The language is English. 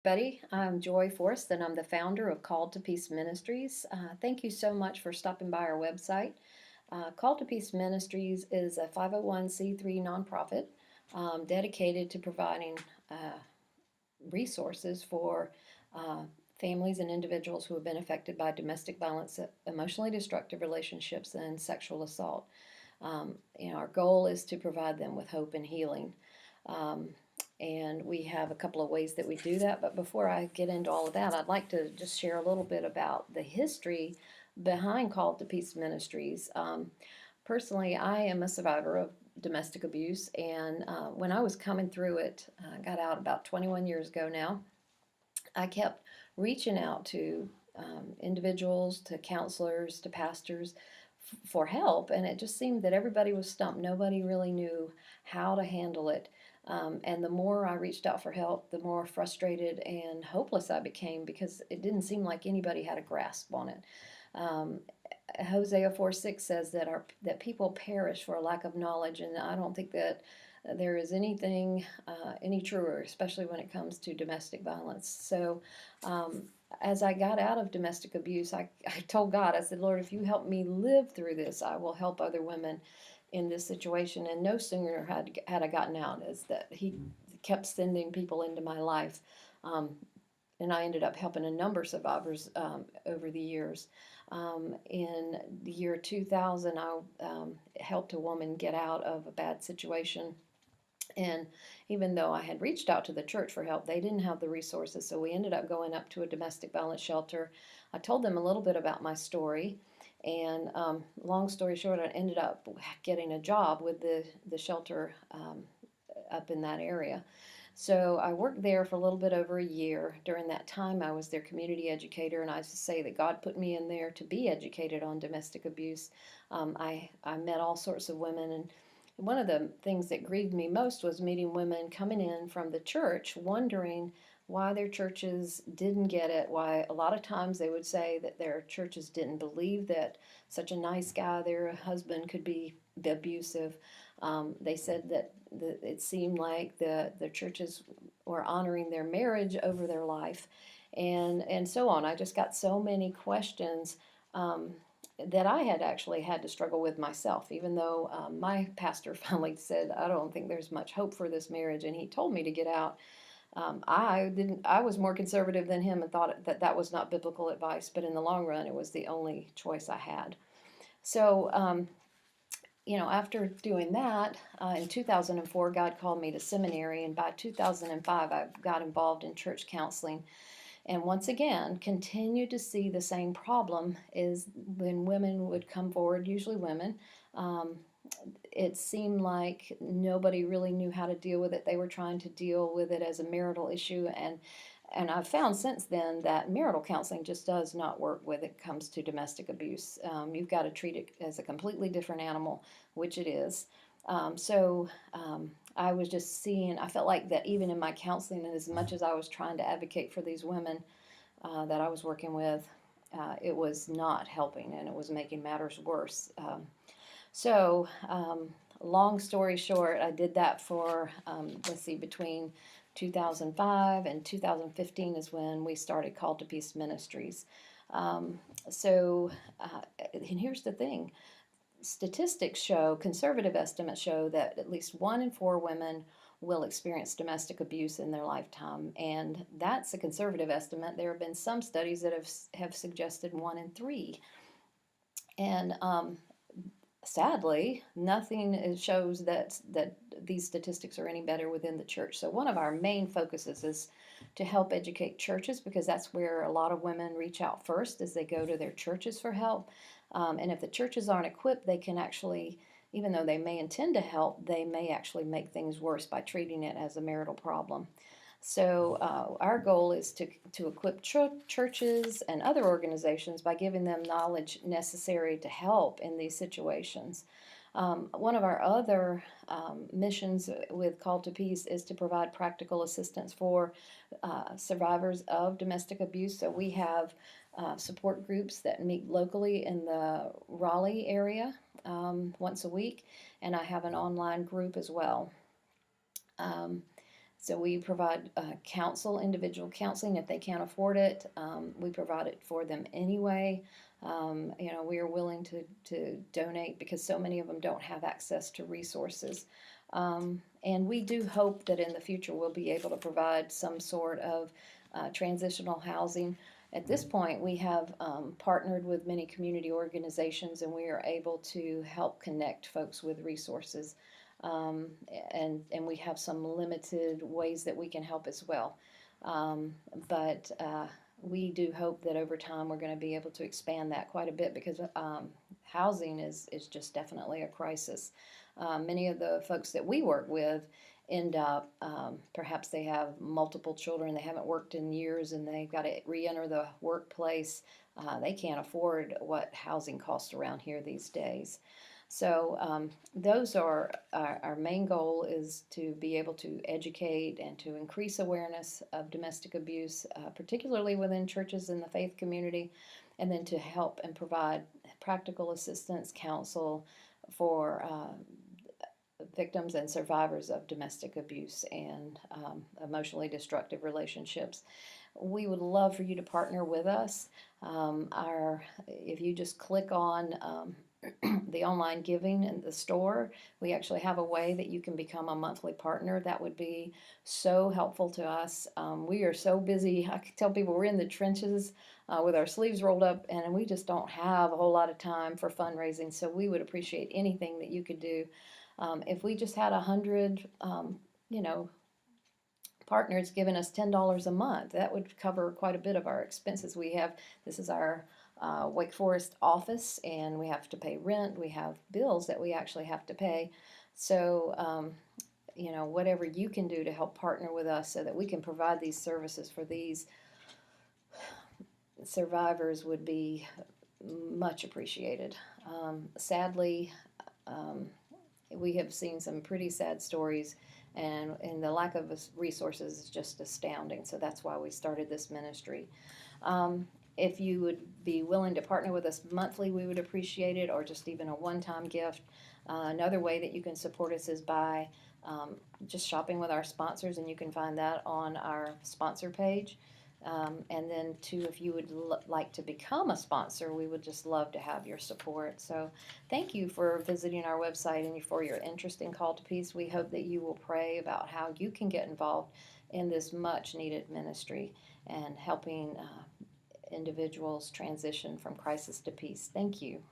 Buddy, I'm Joy Forrest, and I'm the founder of Called to Peace Ministries. Thank you so much for stopping by our website. Called to Peace Ministries is a 501c3 nonprofit dedicated to providing resources for uh, families and individuals who have been affected by domestic violence, emotionally destructive relationships, and sexual assault. Our goal is to provide them with hope and healing. Um, and we have a couple of ways that we do that. But before I get into all of that, I'd like to just share a little bit about the history behind Call to Peace Ministries. Personally, I am a survivor of domestic abuse, and when I was coming through it, I got out about 21 years ago now. I kept reaching out to individuals, to counselors, to pastors for help, and it just seemed that everybody was stumped. Nobody really knew how to handle it. And the more I reached out for help, the more frustrated and hopeless I became because it didn't seem like anybody had a grasp on it. Um, Hosea 4:6 says that people perish for a lack of knowledge, and I don't think that there is anything any truer, especially when it comes to domestic violence. So, um, as I got out of domestic abuse, I told God, I said, Lord, if you help me live through this, I will help other women in this situation. And no sooner had I gotten out as that He kept sending people into my life. Um, and I ended up helping a number of survivors over the years. In the year 2000, I helped a woman get out of a bad situation. And even though I had reached out to the church for help, they didn't have the resources. So we ended up going up to a domestic violence shelter. I told them a little bit about my story. And long story short, I ended up getting a job with the shelter up in that area. So I worked there for a little bit over a year. During that time, I was their community educator, and I used to say that God put me in there to be educated on domestic abuse. I met all sorts of women, and one of the things that grieved me most was meeting women coming in from the church wondering why their churches didn't get it, why a lot of times they would say that their churches didn't believe that such a nice guy, their husband, could be abusive. They said that it seemed like the churches were honoring their marriage over their life, and so on. I just got so many questions that I had actually had to struggle with myself. Even though my pastor finally said, "I don't think there's much hope for this marriage," and he told me to get out. I didn't. I was more conservative than him and thought that that was not biblical advice. But in the long run, it was the only choice I had. So after doing that, in 2004, God called me to seminary, and by 2005, I got involved in church counseling. And once again, continued to see the same problem is when women would come forward, usually women. Um, it seemed like nobody really knew how to deal with it. They were trying to deal with it as a marital issue, and I've found since then that marital counseling just does not work when it comes to domestic abuse. You've got to treat it as a completely different animal, which it is. I was just seeing, I felt like that even in my counseling, and as much as I was trying to advocate for these women that I was working with, it was not helping and it was making matters worse. So, long story short, I did that for, let's see, between 2005 and 2015 is when we started Call to Peace Ministries. Um, so, and here's the thing, statistics show, conservative estimates show that at least 1 in 4 women will experience domestic abuse in their lifetime, and that's a conservative estimate. There have been some studies that have suggested 1 in 3, and sadly, nothing shows that these statistics are any better within the church. So one of our main focuses is to help educate churches because that's where a lot of women reach out first as they go to their churches for help. And if the churches aren't equipped, they can actually, even though they may intend to help, they may actually make things worse by treating it as a marital problem. So our goal is to equip churches and other organizations by giving them knowledge necessary to help in these situations. One of our other missions with Call to Peace is to provide practical assistance for survivors of domestic abuse. So we have support groups that meet locally in the Raleigh area once a week, and I have an online group as well. Um, So we provide individual counseling if they can't afford it. We provide it for them anyway. We are willing to donate because so many of them don't have access to resources. And we do hope that in the future we'll be able to provide some sort of transitional housing. At this point, we have partnered with many community organizations, and we are able to help connect folks with resources. Um, and we have some limited ways that we can help as well. Um, but we do hope that over time we're going to be able to expand that quite a bit because housing is just definitely a crisis. Many of the folks that we work with end up, perhaps they have multiple children, they haven't worked in years, and they've got to re enter the workplace. They can't afford what housing costs around here these days. So those are our main goal is to be able to educate and to increase awareness of domestic abuse, particularly within churches in the faith community, and then to help and provide practical assistance, counsel for victims and survivors of domestic abuse and emotionally destructive relationships. We would love for you to partner with us. If you just click on the online giving in the store, we actually have a way that you can become a monthly partner. That would be so helpful to us. We are so busy. I can tell people we're in the trenches with our sleeves rolled up, and we just don't have a whole lot of time for fundraising. So we would appreciate anything that you could do. If we just had 100, you know, partners giving us $10 a month, that would cover quite a bit of our expenses. This is our Wake Forest office, and we have to pay rent. We have bills that we actually have to pay. So, whatever you can do to help partner with us so that we can provide these services for these survivors would be much appreciated. Sadly, um, we have seen some pretty sad stories, and the lack of resources is just astounding. So that's why we started this ministry. If you would be willing to partner with us monthly, we would appreciate it, or just even a one-time gift. Another way that you can support us is by just shopping with our sponsors, and you can find that on our sponsor page. And then, too, if you would like to become a sponsor, we would just love to have your support. So, thank you for visiting our website and for your interest in Call to Peace. We hope that you will pray about how you can get involved in this much needed ministry and helping individuals transition from crisis to peace. Thank you.